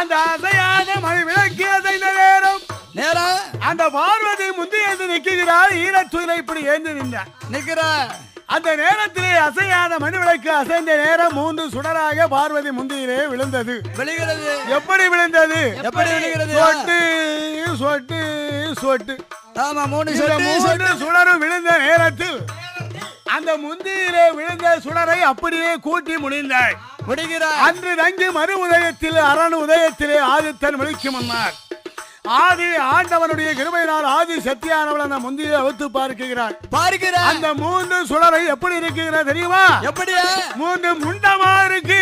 அந்த அசையாத மணி விளக்கு அசைந்த நேரம் அந்த பார்வதி முந்தியது நிற்கிறார். ஈரத்துயிலை இப்படி ஏந்து நிற்கிறார். அந்த நேரத்திலே அசையாத மணி விளக்கு அசைந்த நேரம் 3 சுடராக பார்வதி முந்தியிலே விழுந்தது. எப்படி விழுந்தது? சொட்டு சொட்டு சொட்டு. ஆமா, 3 சுடரும் விழுந்த நேரத்தில் அந்த முந்தியிலே விழுந்த சுடரை அப்படியே கூட்டி முடிந்தார். அன்று தங்கி மறு உதயத்தில் அரண் உதயத்திலே ஆதித்தன் விழிக்கும் முன்னார். ஆதி ஆண்டவனுடைய கிருபையினால் ஆதி சத்தியானவள் அந்த முந்தியை அவுத்து பார்க்கிறார். அந்த 3 சுடரை எப்படி இருக்கிறது தெரியுமா? எப்படி 3 முண்டமா இருக்கு.